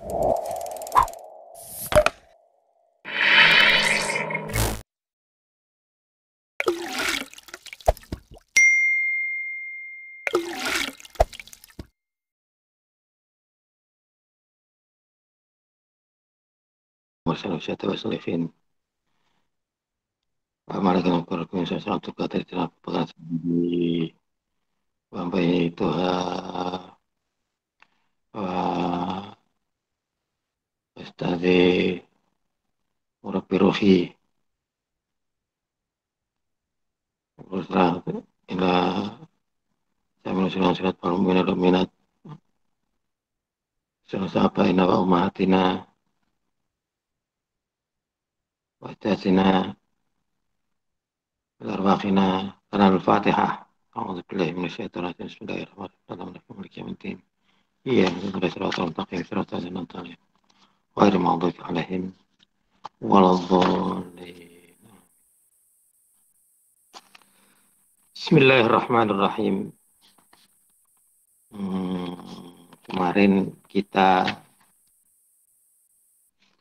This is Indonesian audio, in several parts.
Wassalamualaikum warahmatullahi Al-Fatihah. A'udzubillahi minasyaitonir rajim. Bismillahirrahmanirrahim. Iya, siratal mustaqim, siratal ladzina an'amta 'alaihim, ghairil maghdubi 'alaihim waladdallin. Bismillahirrahmanirrahim. Kemarin kita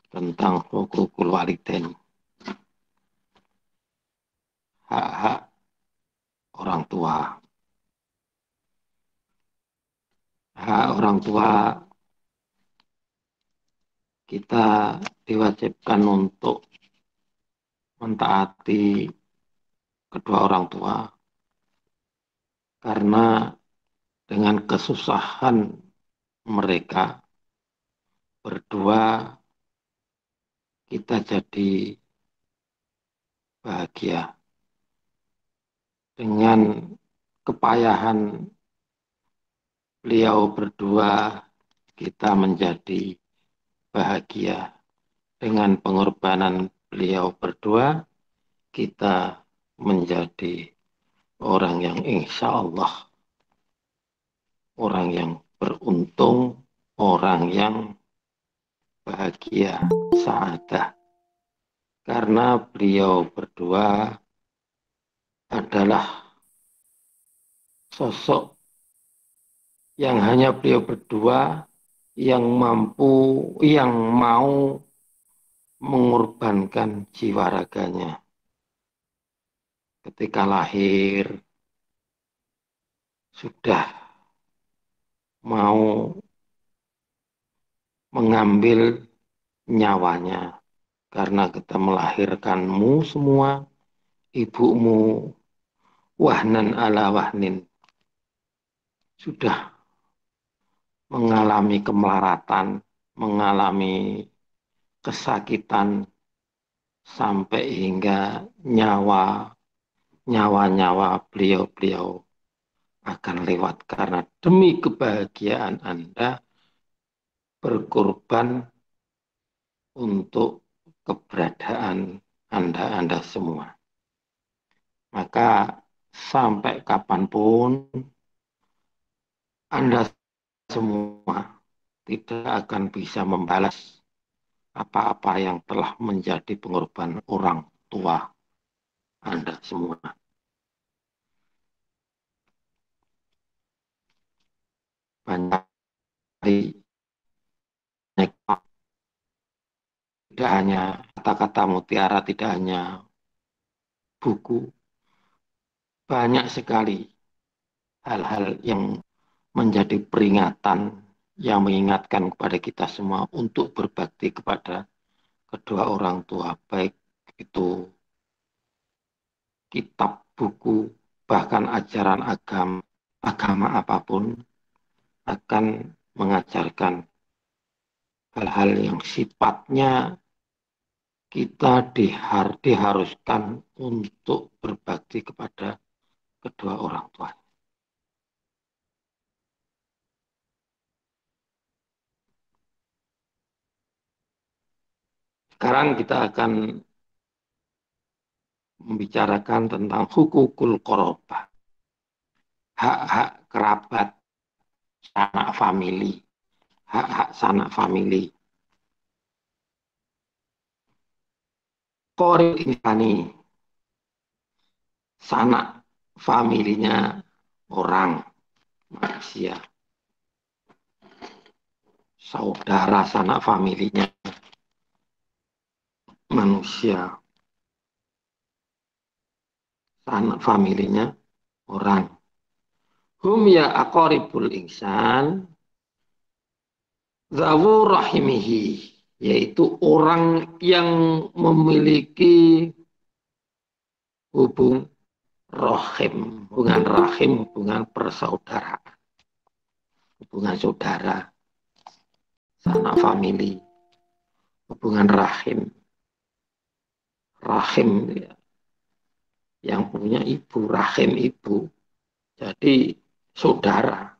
tentang hukukul walidain, hak-hak orang tua. Hak orang tua kita diwajibkan untuk mentaati kedua orang tua karena dengan kesusahan mereka berdua kita jadi bahagia. Dengan kepayahan beliau berdua kita menjadi bahagia. Dengan pengorbanan beliau berdua kita menjadi orang yang insya Allah, orang yang beruntung, orang yang bahagia, saadah. Karena beliau berdua adalah sosok yang hanya beliau berdua yang mampu, yang mau mengorbankan jiwa raganya. Ketika lahir, sudah mau mengambil nyawanya. Karena kita melahirkanmu semua, ibumu wahnan ala wahnin. Sudah mengalami kemelaratan, mengalami kesakitan, sampai hingga nyawa-nyawa beliau-beliau akan lewat. Karena demi kebahagiaan Anda berkorban untuk keberadaan Anda semua. Maka sampai kapanpun Anda semua tidak akan bisa membalas apa-apa yang telah menjadi pengorbanan orang tua Anda semua. Banyak tidak hanya kata-kata mutiara, tidak hanya buku, banyak sekali hal-hal yang menjadi peringatan yang mengingatkan kepada kita semua untuk berbakti kepada kedua orang tua, baik itu kitab, buku, bahkan ajaran agama apapun akan mengajarkan hal-hal yang sifatnya kita diharuskan untuk berbakti kepada kedua orang tua. Sekarang kita akan membicarakan tentang hukukul qorobah, hak-hak kerabat, sanak famili, hak-hak sanak famili. Qoril insani, sanak familinya orang, manusia. saudara sanak familinya manusia, sanak familinya orang. Hum ya aqaribul insan zawu rahimihi, yaitu orang yang memiliki hubung rahim, hubungan persaudaraan, hubungan saudara, sanak famili, hubungan rahim ya, yang punya ibu, rahim ibu, jadi saudara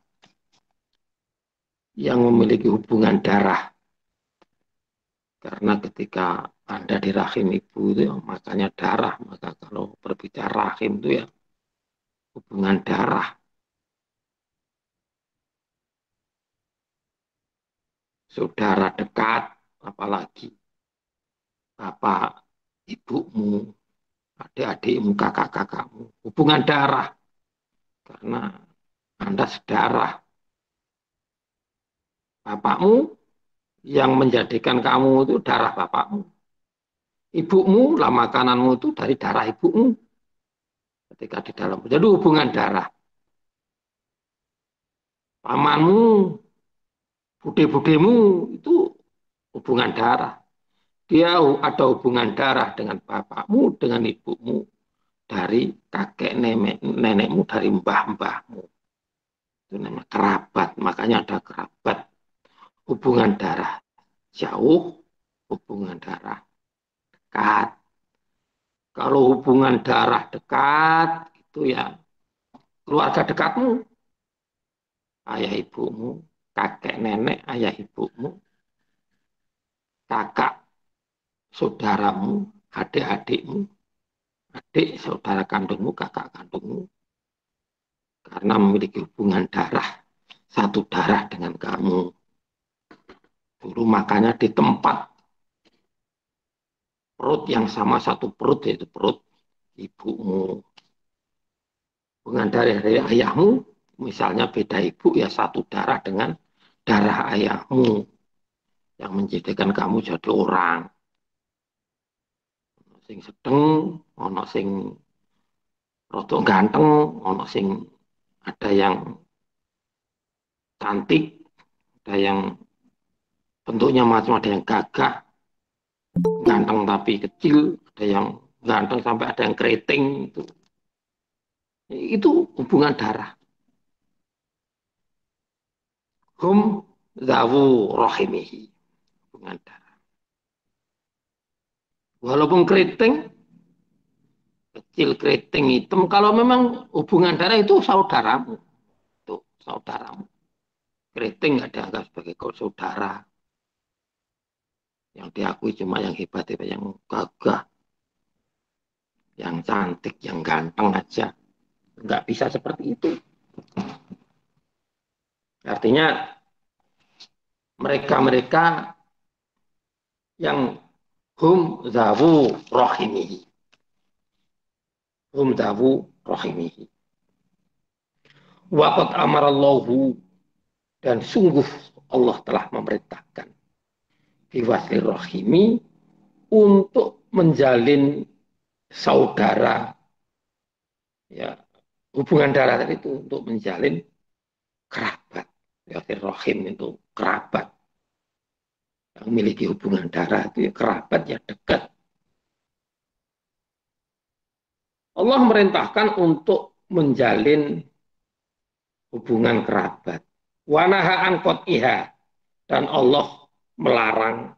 yang memiliki hubungan darah. Karena ketika Anda di rahim ibu itu ya, makanya darah. Maka kalau berbicara rahim itu ya hubungan darah. Saudara dekat, apalagi bapak, ibumu, adik-adikmu, kakak-kakakmu. Hubungan darah. Karena Anda sedarah. Bapakmu yang menjadikan kamu itu darah bapakmu. Ibumu lah makananmu itu dari darah ibumu. Ketika di dalam. Jadi hubungan darah. Pamanmu, bude-budemu itu hubungan darah. Dia ada hubungan darah dengan bapakmu, dengan ibumu, dari kakek nenekmu, dari mbah-mbahmu. Itu namanya kerabat. Makanya ada kerabat. Hubungan darah jauh, hubungan darah dekat. Kalau hubungan darah dekat, itu ya keluarga dekatmu, ayah ibumu, kakek nenek, ayah ibumu, kakak saudaramu, adik-adikmu, adik saudara kandungmu, kakak kandungmu, karena memiliki hubungan darah, satu darah dengan kamu. Dulu makanya di tempat perut yang sama, satu perut, yaitu perut ibumu. Hubungan darah dari ayahmu, misalnya beda ibu, ya satu darah dengan darah ayahmu, yang menjadikan kamu jadi orang. Sing sedeng, ono sing rodok ganteng, ono sing ada yang cantik, ada yang bentuknya macam, ada yang gagah, ganteng tapi kecil, ada yang ganteng sampai ada yang keriting. Itu hubungan darah. Hum zawu rahimihi, hubungan darah. Walaupun keriting, kecil, keriting, hitam, kalau memang hubungan darah itu saudaramu, itu saudaramu. Keriting nggak dianggap sebagai saudara. Yang diakui cuma yang hebat-hebat, yang gagah, yang cantik, yang ganteng aja. Nggak bisa seperti itu. Artinya mereka-mereka yang hum zawu rahimihi. Hum zawu rahimihi. Waqad amarallahu, dan sungguh Allah telah memerintahkan biwasli rahimi, untuk menjalin saudara, ya hubungan darah itu, untuk menjalin kerabat. Ya, rahim itu kerabat, yang memiliki hubungan darah itu ya kerabat, ya dekat. Allah merintahkan untuk menjalin hubungan kerabat. Wanaha angkot iha, dan Allah melarang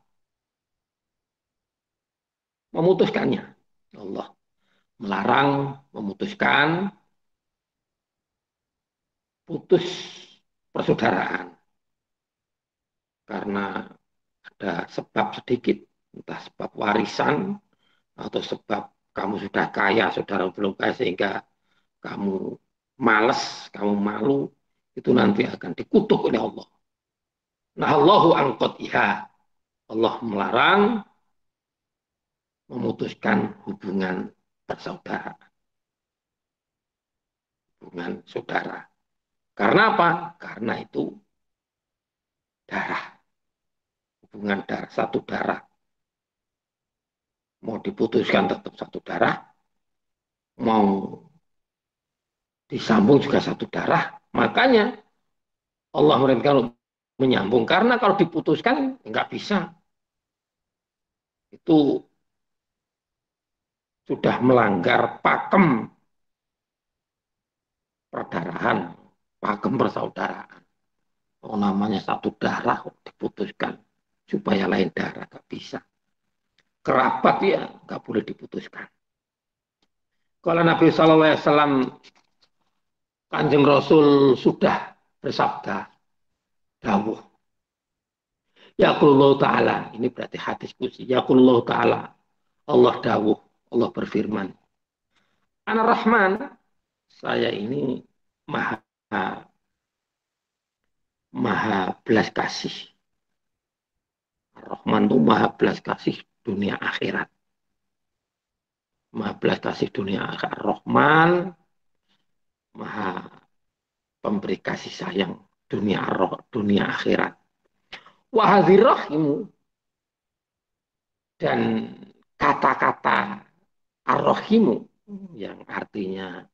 memutuskannya. Allah melarang memutuskan, putus persaudaraan karena ada sebab sedikit, entah sebab warisan atau sebab kamu sudah kaya, saudara belum kaya, sehingga kamu malas, kamu malu, itu nanti akan dikutuk oleh Allah. Nah, Allahu angkot iha, Allah melarang memutuskan hubungan bersaudara, hubungan saudara. Karena apa? Karena itu darah. hubungan darah, satu darah. Mau diputuskan tetap satu darah, mau disambung juga satu darah. Makanya Allah merintahkan menyambung. Karena kalau diputuskan nggak bisa. Itu sudah melanggar pakem perdarahan, pakem persaudaraan. Oh, namanya satu darah diputuskan supaya lain darah nggak bisa. Kerabat ya nggak boleh diputuskan. Kalau Nabi Shallallahu Alaihi Wasallam Kanjeng Rasul sudah bersabda, dawuh. Yaqulullah Ta'ala, ini berarti hadis kursi. Yaqulullah Ta'ala, Allah dawuh, Allah berfirman. Ana Rahman, saya ini maha maha belas kasih. Rahman itu maha belas kasih dunia akhirat. Maha belas kasih dunia akhirat. Rahman maha pemberi kasih sayang dunia akhirat. Wahadzir rahimu, dan kata-kata ar-rahimu yang artinya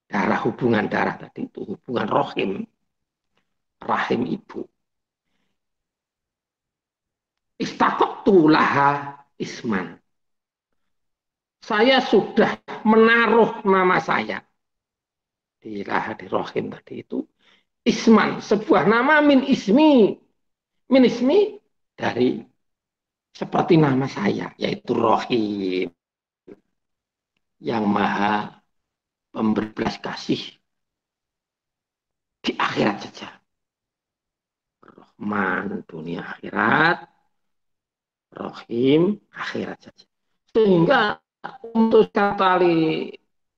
darah, hubungan darah tadi itu hubungan rahim, rahim ibu. Istaqaqtu laha isman. Saya sudah menaruh nama saya di laha, di rahim tadi itu isman, sebuah nama min ismi dari seperti nama saya, yaitu Rohim, yang maha pemberi belas kasih di akhirat saja. Rahman dunia akhirat, Rohim akhirat saja. Sehingga untuk tali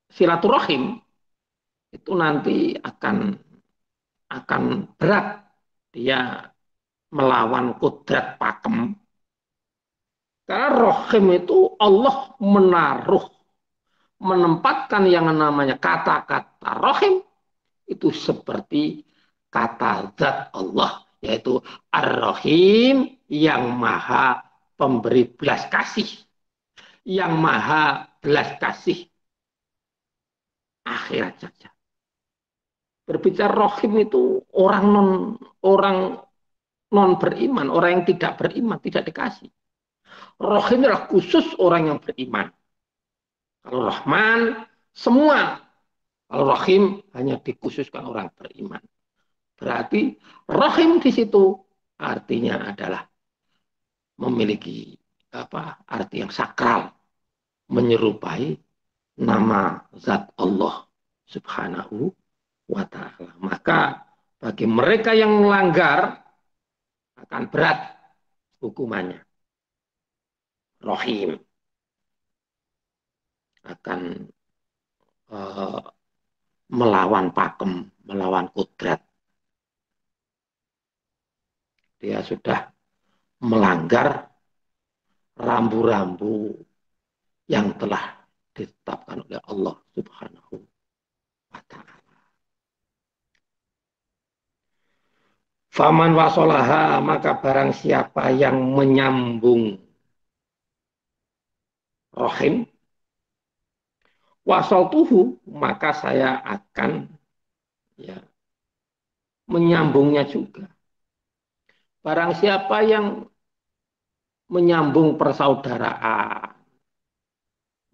silaturahim itu nanti akan berat dia melawan kodrat pakem. Karena rohim itu Allah menempatkan yang namanya kata-kata rohim itu seperti kata zat Allah, yaitu ar-rahim, yang maha pemberi belas kasih, yang maha belas kasih akhirat saja. Berbicara rohim itu orang non beriman, orang yang tidak beriman tidak dikasih. Rohim adalah khusus orang yang beriman. Kalau Rahman semua, kalau Rahim hanya dikhususkan orang beriman. Berarti Rahim di situ artinya adalah memiliki arti yang sakral, menyerupai nama zat Allah Subhanahu wa Ta'ala. Maka bagi mereka yang melanggar akan berat hukumannya. Rahim akan melawan pakem, melawan kodrat. Dia sudah melanggar rambu-rambu yang telah ditetapkan oleh Allah Subhanahu wa Ta'ala. Faman wasolaha, maka barang siapa yang menyambung rahim, wasol tuhu, maka saya akan menyambungnya juga. Barang siapa yang menyambung persaudaraan,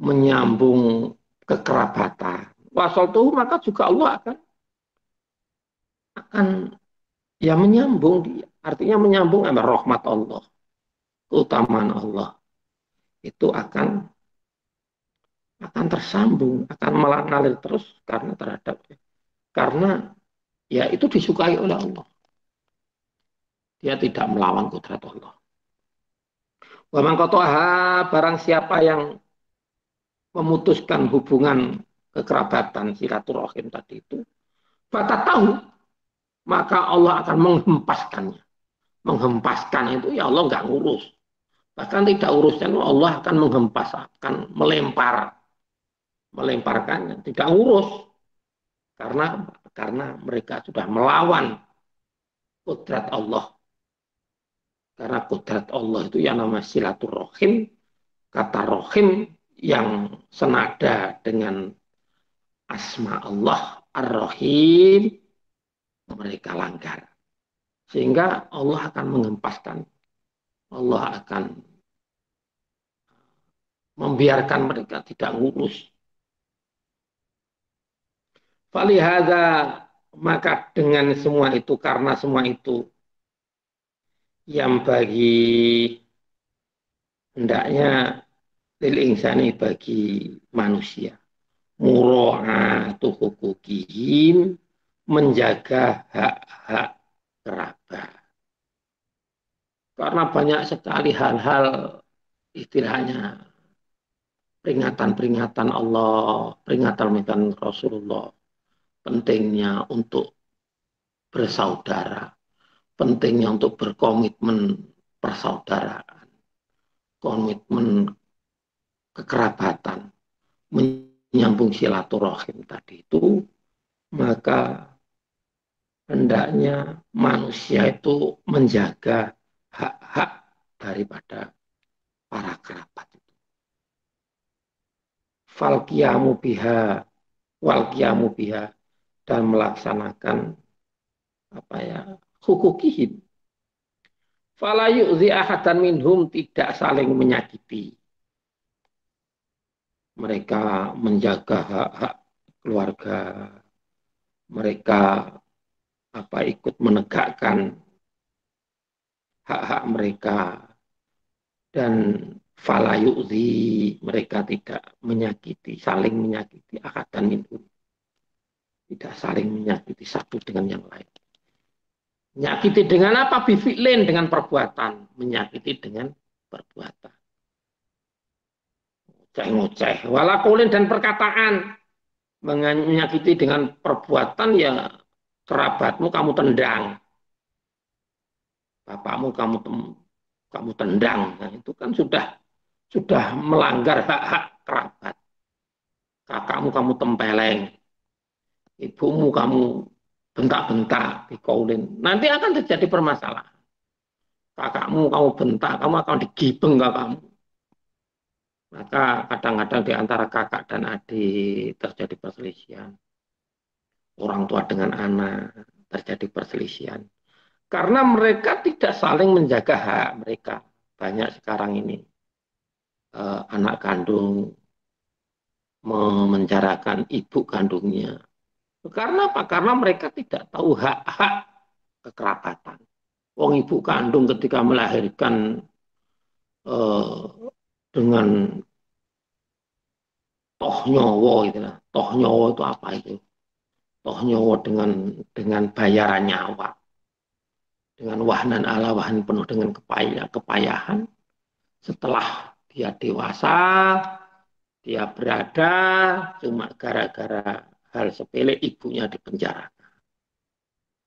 menyambung kekerabatan, wasol tuhu, maka juga Allah akan menyambung dia. Artinya menyambung sama rahmat Allah, keutamaan Allah. Itu akan tersambung, akan mengalir terus karena itu disukai oleh Allah. Dia tidak melawan kodrat Allah. Wa man qata'a, barang siapa yang memutuskan hubungan kekerabatan silaturahim tadi itu, tahu, maka Allah akan menghempaskannya. Menghempaskan itu ya Allah nggak ngurus. Bahkan tidak urusnya Allah akan menghempas, akan melemparkannya, tidak ngurus. Karena mereka sudah melawan kodrat Allah. Karena kodrat Allah itu yang nama silaturrohim, kata rohim yang senada dengan asma Allah Ar-Rahim, mereka langgar. Sehingga Allah akan mengempaskan, Allah akan membiarkan mereka tidak ngurus. Falihada, maka dengan semua itu, karena semua itu yang bagi hendaknya lil insani bagi manusia mura'atu hukukihim, menjaga hak-hak kerabat. Karena banyak sekali hal-hal istilahnya peringatan-peringatan Allah, peringatan-peringatan Rasulullah, pentingnya untuk bersaudara, pentingnya untuk berkomitmen persaudaraan, komitmen kekerabatan, menyambung silaturahim tadi itu, maka hendaknya manusia itu menjaga hak-hak daripada para kerabat. Falqiyamu biha, walqiyamu biha, dan melaksanakan apa ya, hukukihim. Fala yu'zi ahadan minhum, tidak saling menyakiti. Mereka menjaga hak-hak keluarga, mereka apa ikut menegakkan hak-hak mereka, dan fala yu'zi, mereka tidak menyakiti, saling menyakiti ahadan minhum, tidak saling menyakiti satu dengan yang lain. Menyakiti dengan apa? Bifi'lin, dengan perbuatan. Menyakiti dengan perbuatan. Ngoceh-ngoceh. Walakulin, dan perkataan. Menyakiti dengan perbuatan, ya kerabatmu kamu tendang. Bapakmu kamu tendang. Nah, itu kan sudah melanggar hak-hak kerabat. Kakakmu kamu tempeleng. Ibumu kamu bentak-bentak, dikaulin. Nanti akan terjadi permasalahan. Kakakmu kamu bentak, kamu akan digibeng kakakmu. Maka kadang-kadang di antara kakak dan adik terjadi perselisihan. Orang tua dengan anak terjadi perselisihan. Karena mereka tidak saling menjaga hak mereka. Banyak sekarang ini anak kandung memenjarakan ibu kandungnya. Karena apa? Karena mereka tidak tahu hak-hak kekerabatan. Wong ibu kandung ketika melahirkan dengan toh nyowo gitu lah. Toh nyowo itu apa itu? Toh nyowo dengan bayaran nyawa. Dengan wahnan ala wahnan, penuh dengan kepayahan. Setelah dia dewasa, dia berada cuma gara-gara hal sepele ibunya dipenjara.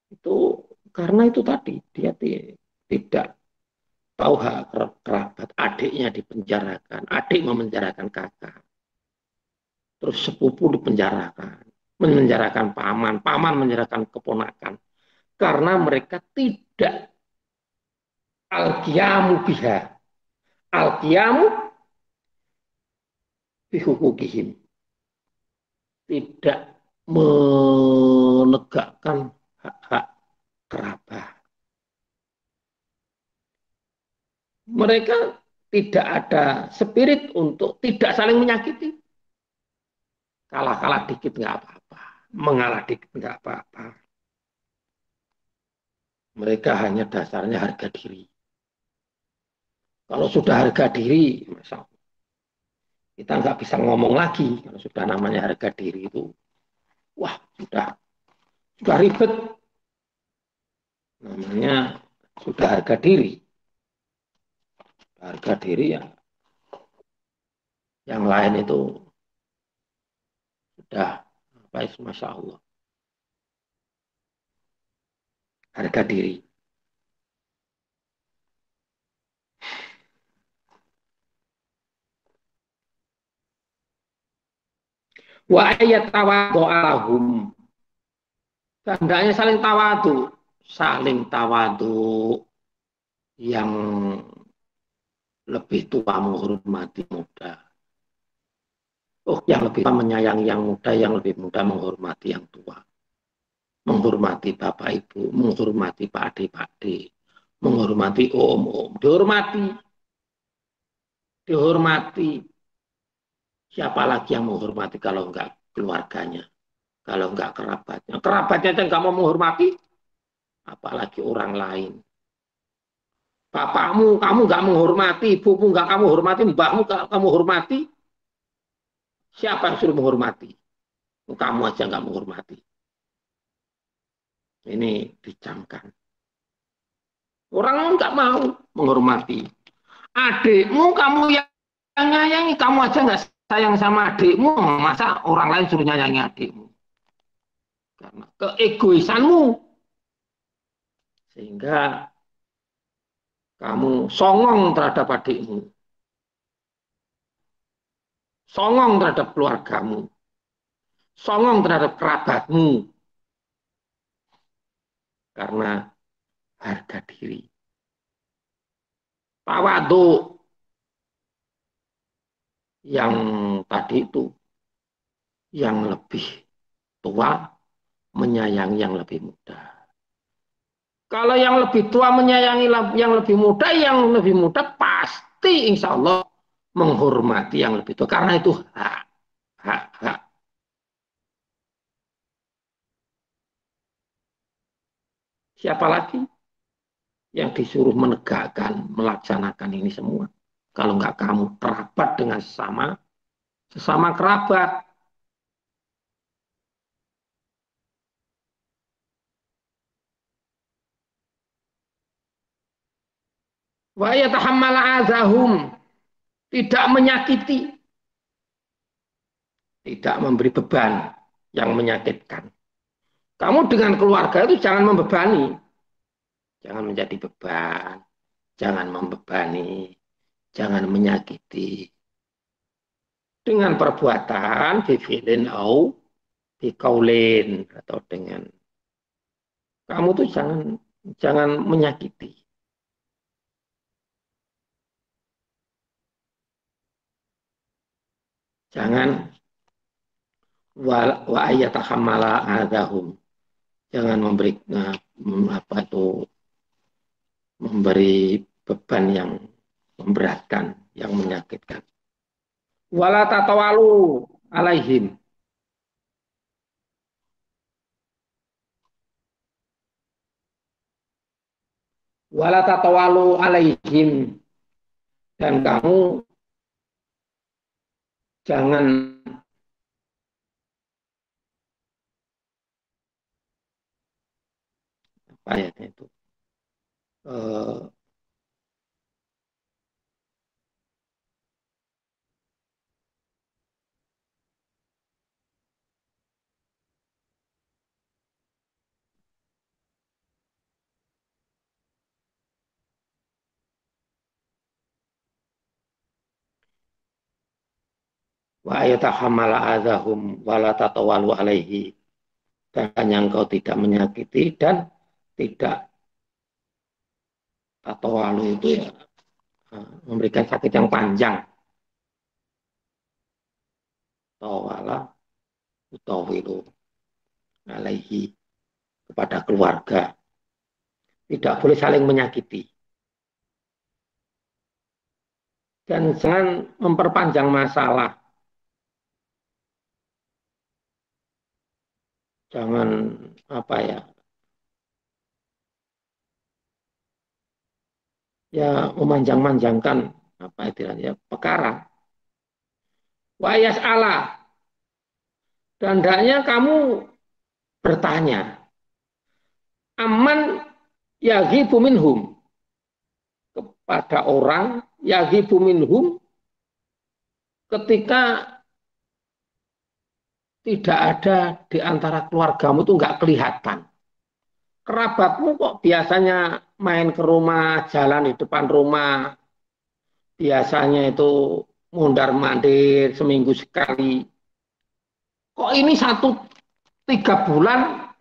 Itu karena itu tadi dia tidak tahu hak kerabat, adiknya dipenjarakan, adik memenjarakan kakak. Terus sepupu dipenjarakan, menjarakan paman, paman menjarakan keponakan. Karena mereka tidak al-qiyamu biha, al-qiyamu bihukukihim, tidak menegakkan hak-hak kerabat. Mereka tidak ada spirit untuk tidak saling menyakiti. Kalah-kalah dikit nggak apa-apa, mengalah dikit nggak apa-apa. Mereka hanya dasarnya harga diri. Kalau sudah harga diri, masa kita nggak bisa ngomong lagi. Kalau sudah namanya harga diri itu, wah sudah ribet. Namanya sudah harga diri. Harga diri ya, yang lain itu sudah baik, masya Allah. Harga diri. Wa ayat tawadu alahum. Hendaknya saling tawadu. Saling tawadu. yang lebih tua menghormati muda. Oh, yang lebih tua menyayangi yang muda, yang lebih muda menghormati yang tua. Menghormati bapak ibu, menghormati pak ade, pak ade, menghormati om, dihormati, dihormati. Siapa lagi yang menghormati kalau enggak keluarganya, kalau enggak kerabatnya. Kerabatnya yang enggak mau menghormati, apalagi orang lain. Bapakmu kamu enggak menghormati, ibumu enggak kamu hormati, mbahmu enggak kamu hormati, siapa yang suruh menghormati? Kamu aja enggak menghormati. Ini dicamkan. Orang enggak mau menghormati. Adikmu kamu yang nyayangi, kamu aja enggak sayang sama adikmu, masa orang lain suruh nyayangi adikmu? Karena keegoisanmu, sehingga kamu songong terhadap adikmu, songong terhadap keluargamu, songong terhadap kerabatmu, karena harga diri. Tawadu yang tadi itu, yang lebih tua menyayangi yang lebih muda. Kalau yang lebih tua menyayangi yang lebih muda pasti insya Allah menghormati yang lebih tua. Karena itu hak, hak, hak. Siapa lagi yang disuruh menegakkan, melaksanakan ini semua? Kalau nggak kamu kerabat dengan sesama kerabat. Wa yatahammala azahum, tidak menyakiti, tidak memberi beban yang menyakitkan. Kamu dengan keluarga itu jangan membebani, jangan menjadi beban, jangan membebani, jangan menyakiti. Dengan perbuatan, bifilin au, bikaulin, atau dengan kamu tuh jangan jangan menyakiti. Jangan wa ayatahammala adahum. Jangan memberi apa itu memberi beban yang memberatkan, yang menyakitkan. Wala tatawalu alaihim. Wala tatawalu alaihim. Dan kamu jangan apa ya itu eh, wa ayatahammala adahum wala tatawalu alaihi. Dan yang kau tidak menyakiti dan tidak tatawalu itu ya memberikan sakit yang panjang. Tawala utawilu alaihi, kepada keluarga. Tidak boleh saling menyakiti. Dan jangan memperpanjang masalah. Jangan apa ya, ya memanjang-manjangkan apa istilahnya perkara. Wayas Allah, dan hendaknya kamu bertanya, aman yaghibu minhum, kepada orang yaghibu minhum ketika tidak ada di antara keluargamu itu nggak kelihatan. Kerabatmu kok biasanya main ke rumah, jalan di depan rumah, biasanya itu mundar mandir seminggu sekali. Kok ini 1-3 bulan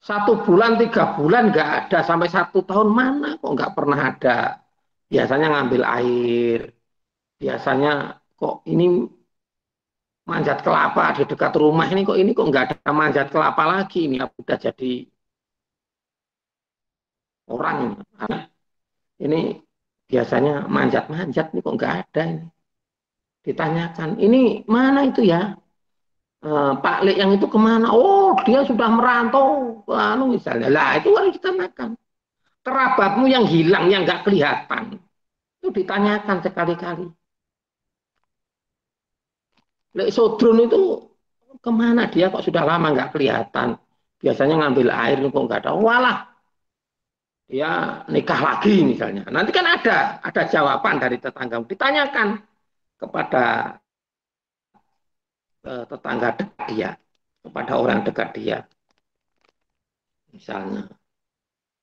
1 bulan, 3 bulan nggak ada, sampai 1 tahun mana kok nggak pernah ada. Biasanya ngambil air, biasanya kok ini manjat kelapa di dekat rumah ini kok nggak ada manjat kelapa lagi, ini udah jadi orang. Ini biasanya manjat-manjat ini kok nggak ada ini. Ditanyakan, ini mana itu ya? Pak Lek yang itu kemana? Oh, dia sudah merantau, anu misalnya. Lah itu harus ditanyakan. Kerabatmu yang hilang, yang nggak kelihatan, itu ditanyakan sekali-kali. Lek Sodron itu kemana dia kok sudah lama nggak kelihatan? Biasanya ngambil air kok nggak ada. Walah, dia nikah lagi misalnya. Nanti kan ada jawaban dari tetangga. Ditanyakan kepada tetangga dekat dia, kepada orang dekat dia. Misalnya,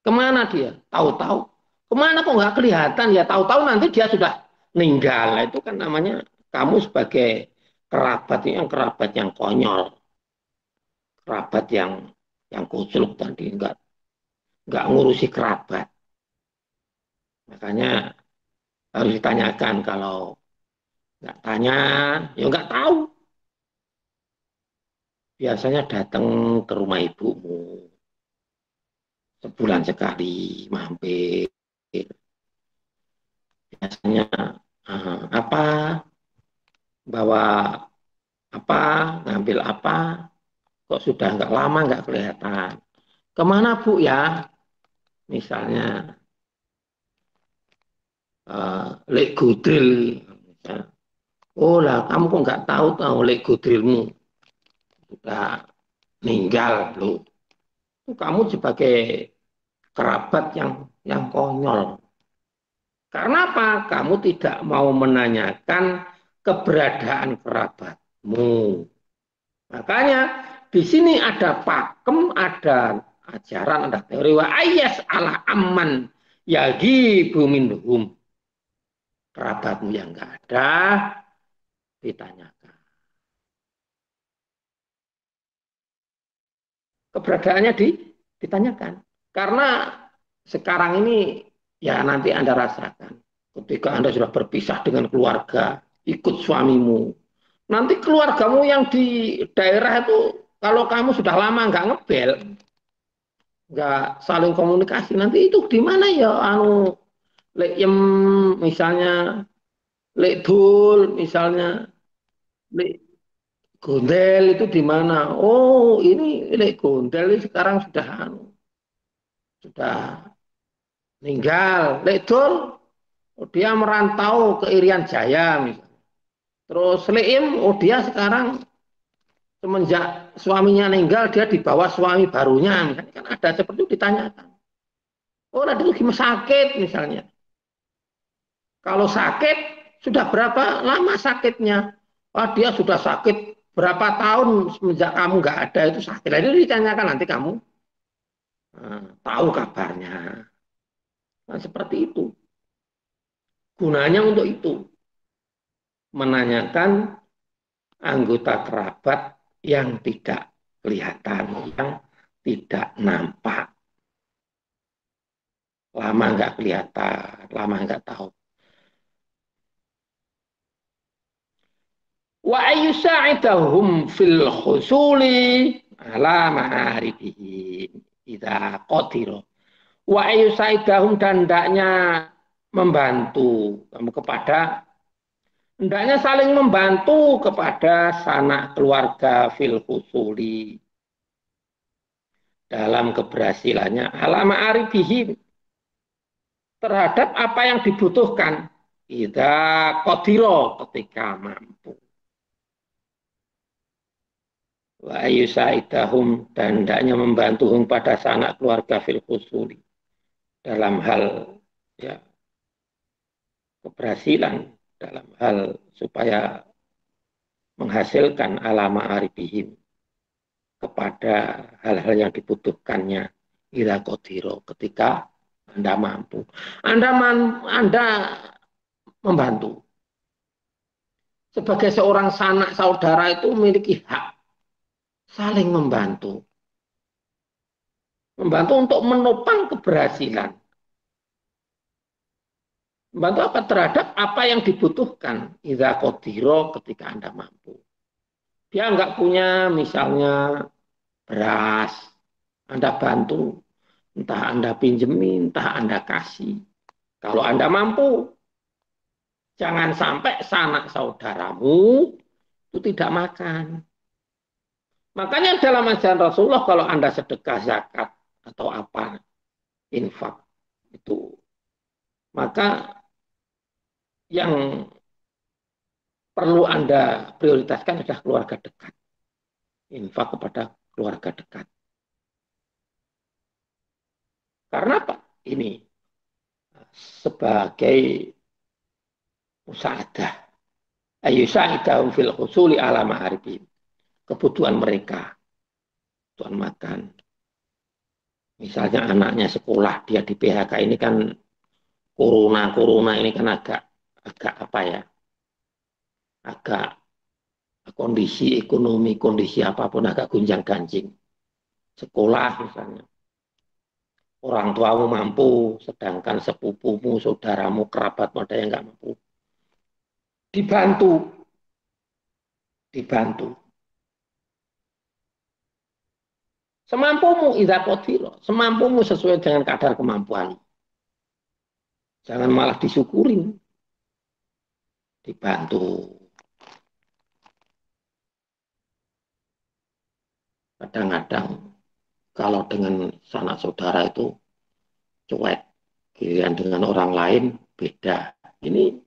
kemana dia? Tahu-tahu. Kemana kok nggak kelihatan? Ya tahu-tahu nanti dia sudah meninggal. Nah, itu kan namanya kamu sebagai kerabat yang konyol, kerabat yang kucluk tadi, nggak ngurusi kerabat. Makanya harus ditanyakan. Kalau nggak tanya, ya nggak tahu. Biasanya datang ke rumah ibumu, sebulan sekali mampir. Biasanya apa, bawa apa, ngambil apa, kok sudah nggak lama nggak kelihatan. Kemana Bu ya? Misalnya Lek Gudril. Oh lah, kamu kok nggak tahu Lek Gudrilmu sudah meninggal loh. Kamu sebagai kerabat yang konyol. Karena apa? Kamu tidak mau menanyakan keberadaan kerabatmu. Makanya di sini ada pakem, ada ajaran, ada teori wa ayas ala aman yagi buminhum. Kerabatmu yang enggak ada ditanyakan. Keberadaannya ditanyakan. Karena sekarang ini ya nanti Anda rasakan. Ketika Anda sudah berpisah dengan keluarga, ikut suamimu. Nanti keluargamu yang di daerah itu, kalau kamu sudah lama nggak ngebel, nggak saling komunikasi, nanti itu di mana ya anu lek yem misalnya, lek dul misalnya, lek gondel itu di mana? Oh, ini lek gondel ini sekarang sudah anu, sudah meninggal. Lek dul dia merantau ke Irian Jaya misalnya. Terus leim, oh dia sekarang semenjak suaminya meninggal dia dibawa suami barunya, misalnya kan ada seperti itu ditanyakan. Oh, tadi itu gimana sakit misalnya. Kalau sakit, sudah berapa lama sakitnya? Wah, dia sudah sakit berapa tahun semenjak kamu nggak ada itu sakit. Nah, itu ditanyakan nanti kamu tahu kabarnya. Nah, seperti itu. Gunanya untuk itu. Menanyakan anggota kerabat yang tidak kelihatan, yang tidak nampak. Lama nggak kelihatan, lama nggak tahu. Wa ayyusa'idahum fil khusuli ala ma'arifihim idza qadira. Wa ayyusa'idahum, dan hendaknya membantu kamu kepada, hendaknya saling membantu kepada sanak keluarga fil khusuli dalam keberhasilannya ala ma'arifihim terhadap apa yang dibutuhkan idza qadira ketika mampu. Wa ayyusaidahum, dan hendaknya membantu pada sanak keluarga fil khusuli dalam hal ya keberhasilan, dalam hal supaya menghasilkan alama arifihim kepada hal-hal yang dibutuhkannya ila qadira ketika Anda mampu. Anda membantu. Sebagai seorang sanak saudara itu memiliki hak saling membantu. Membantu untuk menopang keberhasilan. Membantu apa? Terhadap apa yang dibutuhkan. Idza qadira, ketika Anda mampu. Dia nggak punya misalnya beras, Anda bantu. Entah Anda pinjemin, entah Anda kasih. Kalau Anda mampu, jangan sampai sanak saudaramu itu tidak makan. Makanya dalam ajaran Rasulullah kalau Anda sedekah zakat atau apa, infak itu, maka yang perlu Anda prioritaskan adalah keluarga dekat. Infak kepada keluarga dekat. Karena apa? Ini sebagai musaadah. Ayyusa'idahum fil husuli ala ma'aribim. Kebutuhan mereka. Kebutuhan makan. Misalnya anaknya sekolah, dia di PHK ini kan corona ini kan agak agak apa ya? Agak kondisi ekonomi, kondisi apapun agak gunjang-ganjing. Sekolah misalnya. Orang tuamu mampu, sedangkan sepupumu, saudaramu, kerabatmu ada yang nggak mampu. Dibantu, dibantu. Semampumu, idza qadira, semampumu sesuai dengan kadar kemampuan. Jangan malah disyukurin, dibantu. Kadang-kadang kalau dengan sanak saudara itu cuek, giliran dengan orang lain beda. Ini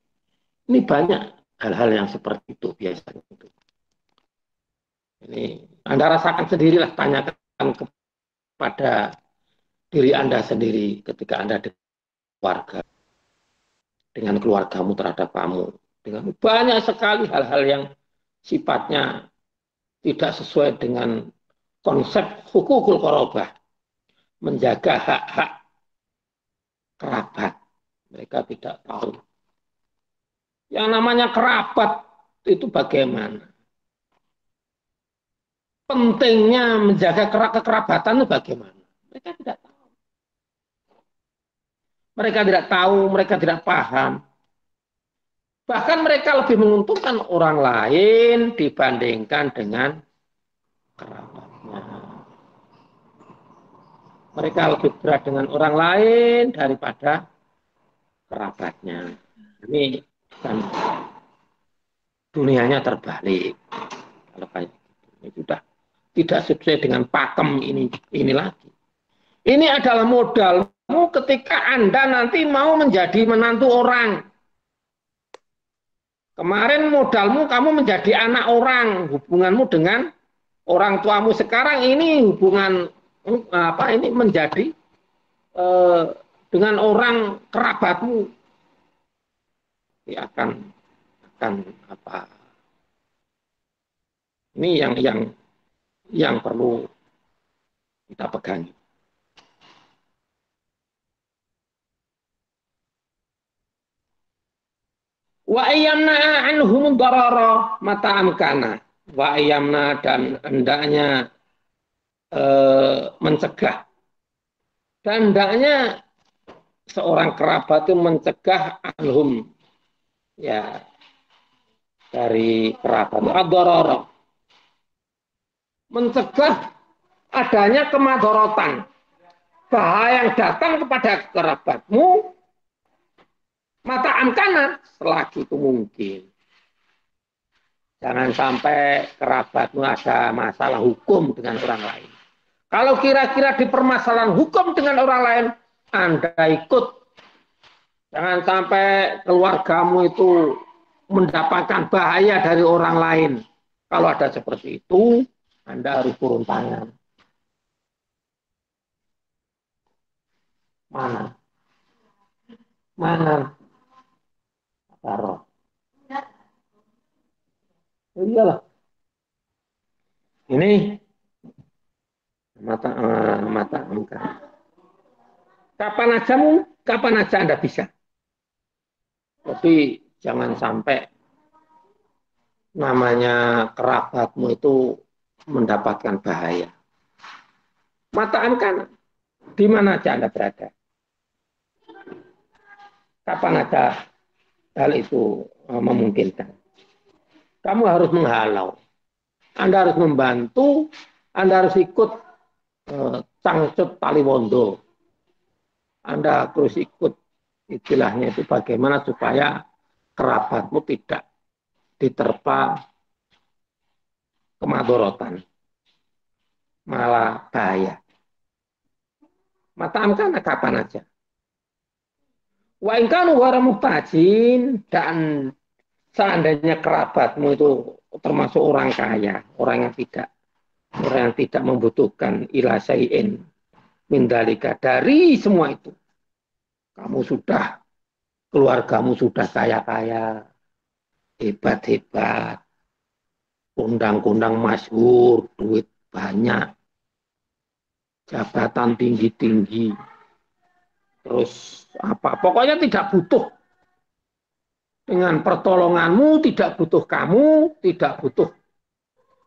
banyak hal-hal yang seperti itu biasanya. Ini Anda rasakan sendirilah, tanyakan kepada diri Anda sendiri ketika Anda dengan keluarga, dengan keluargamu terhadap kamu. Dengan banyak sekali hal-hal yang sifatnya tidak sesuai dengan konsep hukukul qorobah, menjaga hak-hak kerabat. Mereka tidak tahu. Yang namanya kerabat itu bagaimana? Pentingnya menjaga kekerabatan itu bagaimana? Mereka tidak tahu. Mereka tidak tahu, mereka tidak paham. Bahkan mereka lebih menguntungkan orang lain dibandingkan dengan kerabatnya. Mereka lebih berat dengan orang lain daripada kerabatnya. Ini kan dunianya terbalik. Kalau kayak ini sudah tidak sesuai dengan pakem ini lagi. Ini adalah modalmu ketika Anda nanti mau menjadi menantu orang. Kemarin modalmu kamu menjadi anak orang, hubunganmu dengan orang tuamu. Sekarang ini hubungan apa ini menjadi dengan orang kerabatmu. Ya, akan apa? Ini yang perlu kita pegang. Wa ayyamna anhum darara mata amkana. Wa ayyamna, dan hendaknya mencegah. Dan hendaknya seorang kerabat itu mencegah anhum, ya, dari kerabat ad-darara. Mencegah adanya kemadorotan, bahaya yang datang kepada kerabatmu mata amkana, selagi itu mungkin. Jangan sampai kerabatmu ada masalah hukum dengan orang lain. Kalau kira-kira di permasalahan hukum dengan orang lain, Anda ikut. Jangan sampai keluargamu itu mendapatkan bahaya dari orang lain. Kalau ada seperti itu, Anda harus turun tangan. Mana? Mana? Taruh. Oh, iyalah. Ini mata angka. Kapan aja Anda bisa. Tapi jangan sampai namanya kerabatmu itu mendapatkan bahaya. Mata angka. Di mana aja Anda berada. Kapan aja hal itu memungkinkan. Kamu harus menghalau. Anda harus membantu. Anda harus ikut cangcut taliwondo. Anda terus ikut istilahnya itu bagaimana supaya kerabatmu tidak diterpa kemadorotan, malah bahaya. Mata amkan kapan aja. Wa ingkanu wara muhtajin, dan seandainya kerabatmu itu termasuk orang kaya, orang yang tidak membutuhkan ila syai'in mindalika, dari semua itu. Kamu sudah, keluargamu sudah kaya-kaya, hebat-hebat, kondang-kondang masyhur, duit banyak, jabatan tinggi-tinggi, terus apa, pokoknya tidak butuh dengan pertolonganmu, tidak butuh kamu, tidak butuh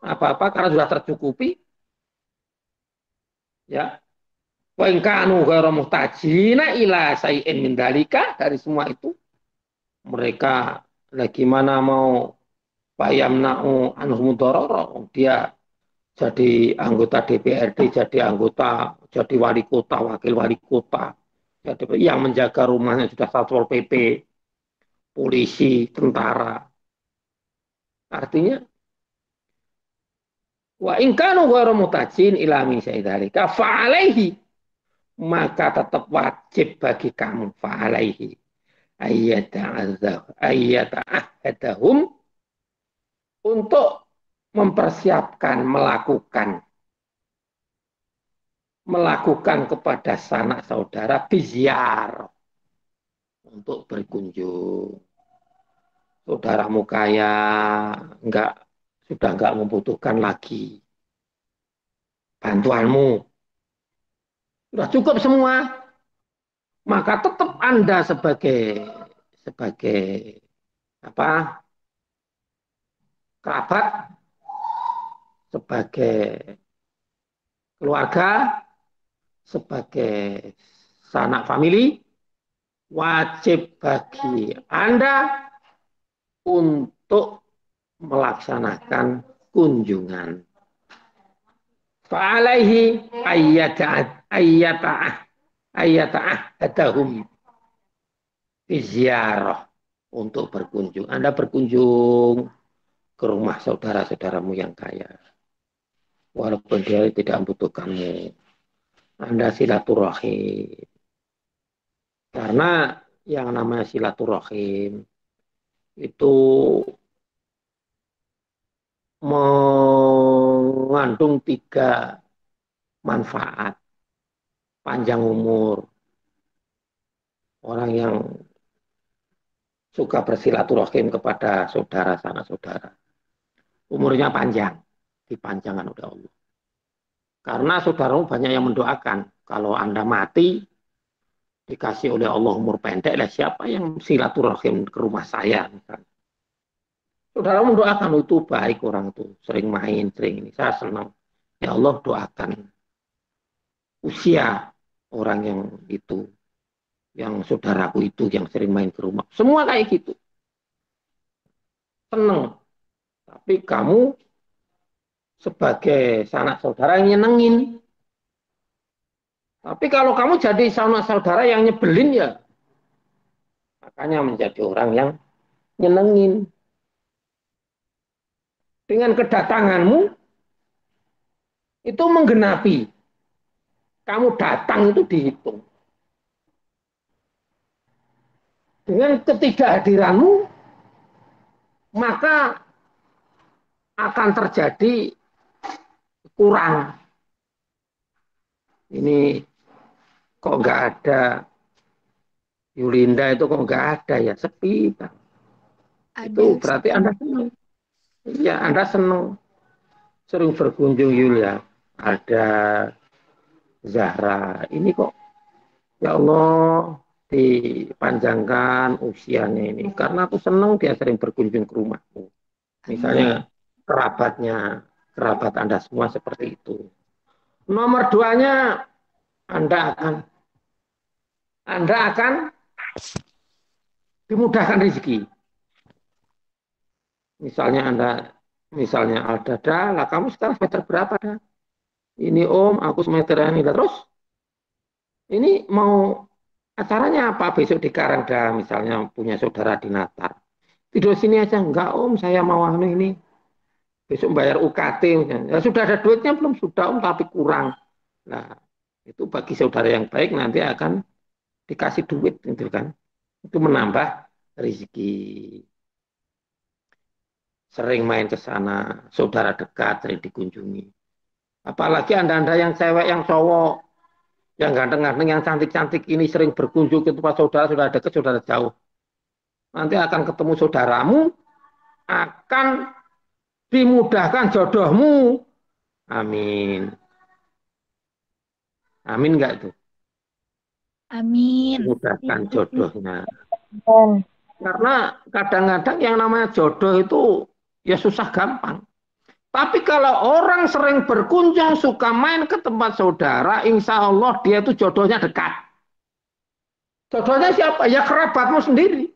apa-apa karena sudah tercukupi, ya. Wa in kanu ghairu muhtajina ila syai'in min dalika, dari semua itu mereka lagi mana mau payamna'u anhum darara, dia jadi anggota DPRD, jadi anggota, jadi wali kota, wakil wali kota, jadi yang menjaga rumahnya sudah Satpol PP, polisi, tentara. Artinya wa in kanu ghairu muhtajin ila min syai'in fa'alaihi, maka tetap wajib bagi kamu, fa'alaihi ayyata'ahadahum, untuk mempersiapkan, melakukan kepada sanak saudara biziar, untuk berkunjung. Saudaramu kaya, enggak, sudah enggak membutuhkan lagi bantuanmu, sudah cukup semua, maka tetap Anda sebagai apa, kerabat, sebagai keluarga, sebagai sanak famili, wajib bagi Anda untuk melaksanakan kunjungan. Fa'alaihi ayyata'ahadahum biziarah, untuk berkunjung. Anda berkunjung ke rumah saudara-saudaramu yang kaya, walaupun dia tidak membutuhkanmu. Anda silaturahim. Karena yang namanya silaturahim itu mengandung 3 manfaat. Panjang umur. Orang yang suka bersilaturahim kepada saudara, sanak saudara, umurnya panjang, dipanjangkan oleh Allah. Karena saudaramu banyak yang mendoakan, kalau Anda mati, dikasih oleh Allah umur pendek, lah siapa yang silaturahim ke rumah saya? Saudara mendoakan, itu baik orang itu, sering main, sering ini, saya senang. Ya Allah, doakan usia orang yang itu, yang saudaraku itu, yang sering main ke rumah. Semua kayak gitu. Senang. Tapi kamu sebagai sanak saudara yang nyenengin. Tapi kalau kamu jadi sanak saudara yang nyebelin, ya makanya menjadi orang yang nyenengin. Dengan kedatanganmu itu menggenapi. Kamu datang itu dihitung. Dengan ketidakhadiranmu, maka akan terjadi kurang. Ini kok nggak ada Yulinda, itu kok nggak ada ya, sepi Bang. Itu berarti Anda senang. Ya, Anda senang sering berkunjung Yul ya. Ada Zahra. Ini kok ya Allah dipanjangkan usianya ini. Karena aku senang dia sering berkunjung ke rumahku. Misalnya kerabat Anda semua seperti itu. Nomor 2-nya, Anda akan dimudahkan rezeki. Misalnya Aldada, lah kamu sekarang semester berapa dah? Ini Om, aku semester ini. Terus ini mau acaranya apa besok di Karangda, misalnya punya saudara di Natar. Tidur sini aja, enggak Om, saya mau ini. Besok bayar UKT. Ya, sudah ada duitnya belum? Sudah Om, tapi kurang. Nah, itu bagi saudara yang baik nanti akan dikasih duit gitu kan. Itu menambah rezeki. Sering main ke sana, saudara dekat sering dikunjungi. Apalagi anda-anda yang cewek, yang cowok, yang ganteng-ganteng, yang cantik-cantik ini sering berkunjung ke tempat saudara, sudah dekat, saudara jauh. Nanti akan ketemu saudaramu, akan dimudahkan jodohmu. Amin. Amin enggak itu? Amin. Dimudahkan jodohnya. Dan Karena kadang-kadang yang namanya jodoh itu ya susah gampang. Tapi kalau orang sering berkunjung, suka main ke tempat saudara, insya Allah dia itu jodohnya dekat. Jodohnya siapa? Ya kerabatmu sendiri.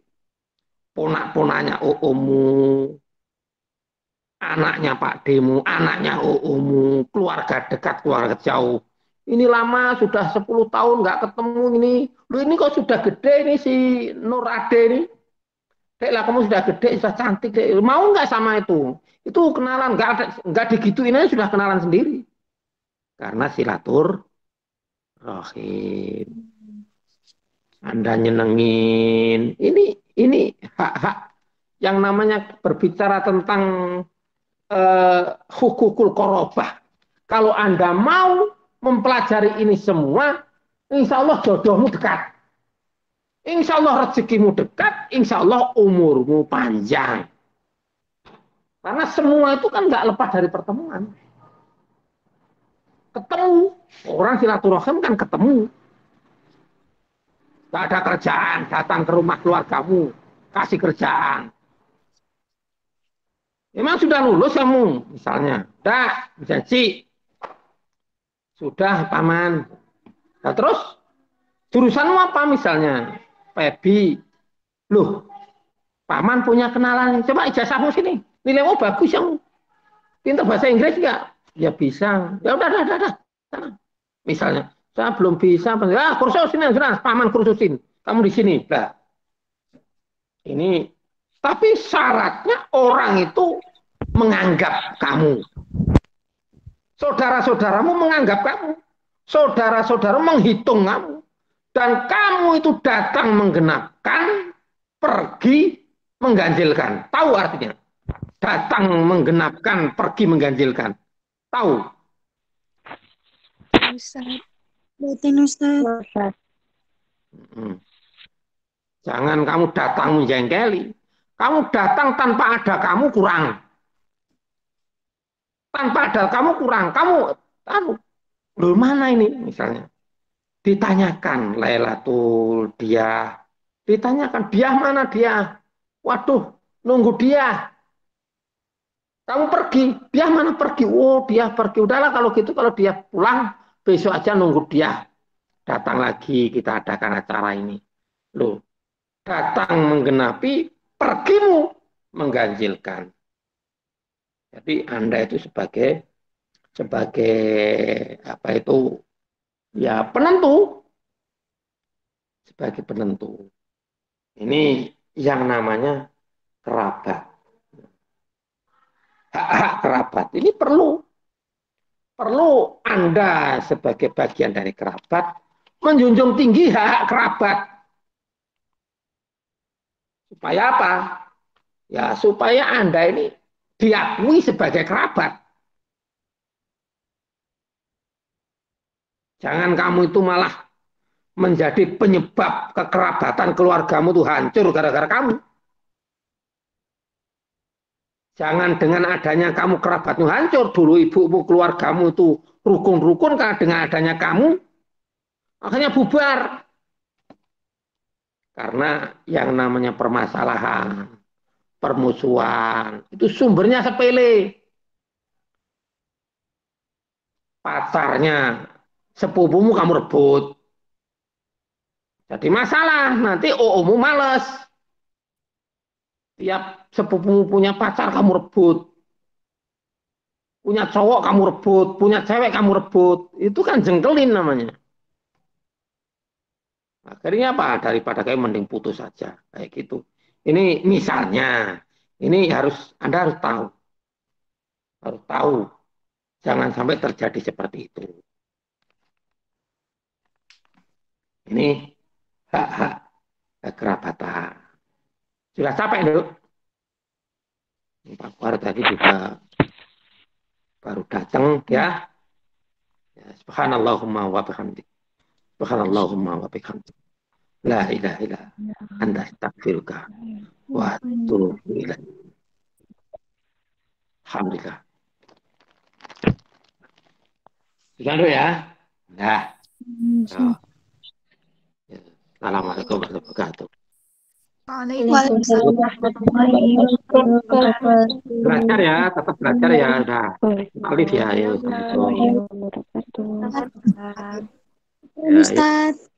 Ponak-ponaknya omu, anaknya Pak Demu, anaknya omu, keluarga dekat, keluarga jauh. Ini lama, sudah 10 tahun nggak ketemu ini. Lu ini kok sudah gede nih si Nur Ade ini. Dek lah kamu sudah gede, sudah cantik. Dek. Mau nggak sama itu? Itu kenalan, nggak digituin aja sudah kenalan sendiri. Karena silaturahim. Anda nyenengin. Ini hak-hak yang namanya berbicara tentang hukukul korobah. Kalau Anda mau mempelajari ini semua, insya Allah jodohmu dekat. Insya Allah rezekimu dekat, insya Allah umurmu panjang. Karena semua itu kan nggak lepas dari pertemuan. Ketemu, orang silaturahim kan ketemu. Gak ada kerjaan, datang ke rumah keluargamu, kasih kerjaan. Memang sudah lulus kamu, misalnya. Dah, janji. Sudah, paman. Nah, terus, jurusanmu apa misalnya? Pebi. Loh, paman punya kenalan. Coba ijazahmu sini. Nilaimu bagus kamu. Pintar bahasa Inggris nggak? Ya bisa. Ya udah. Misalnya, saya belum bisa. Kursus ini, paman kursusin. Kamu di sini. Nah, ini tapi syaratnya orang itu menganggap kamu. Saudara-saudaramu menganggap kamu. Saudara-saudara menghitung kamu. Dan kamu itu datang menggenapkan, pergi mengganjilkan. Tahu artinya? Datang menggenapkan, pergi mengganjilkan. Tahu? Ustaz. Batin Ustaz. Ustaz, Hmm. Jangan kamu datang menjengkeli. Kamu datang tanpa ada kamu kurang. Tanpa ada kamu kurang. Kamu loh mana ini misalnya? Ditanyakan Lailatul dia. Ditanyakan dia mana dia? Waduh, nunggu dia. Kamu pergi, dia mana pergi? Oh, dia pergi. Udahlah kalau gitu, kalau dia pulang, besok aja nunggu dia. Datang lagi, kita adakan acara ini. Loh, datang menggenapi, pergimu mengganjilkan. Jadi Anda itu sebagai apa itu ya penentu, sebagai penentu. Ini yang namanya kerabat. Hak-hak kerabat ini perlu Anda sebagai bagian dari kerabat menjunjung tinggi hak kerabat. Supaya apa? Ya supaya Anda ini diakui sebagai kerabat. Jangan kamu itu malah menjadi penyebab kekerabatan keluargamu itu hancur gara-gara kamu. Jangan dengan adanya kamu kerabatmu hancur. Dulu ibumu keluargamu itu rukun-rukun, karena dengan adanya kamu akhirnya bubar. Karena yang namanya permasalahan, permusuhan, itu sumbernya sepele. Pacarnya sepupumu kamu rebut. Jadi masalah, nanti OO-mu males. Tiap sepupumu punya pacar kamu rebut. Punya cowok kamu rebut, punya cewek kamu rebut. Itu kan jengkelin namanya. Akhirnya apa? Daripada kayak mending putus saja. Kayak gitu. Ini misalnya. Ini Anda harus tahu. Harus tahu. Jangan sampai terjadi seperti itu. Ini hak-hak kerabatan. Sudah capek, Dok. Pak Kuar tadi juga baru datang ya. Subhanallahumma wa bihamdik. Subhanallahumma wa bihamdik. La ilaha illa anta astaghfiruka wa atubu ilaik. Alhamdulillah. Sudah, Dok ya? Nah. Oh. Assalamualaikum warahmatullahi wabarakatuh. Waalaikumsalam warahmatullahi Belajar wabarakatuh. ya, tetap belajar ya. Udah. Alif ya, ayo. Waalaikumsalam Assalamualaikum. warahmatullahi wabarakatuh. Ya, ayo. Ustaz.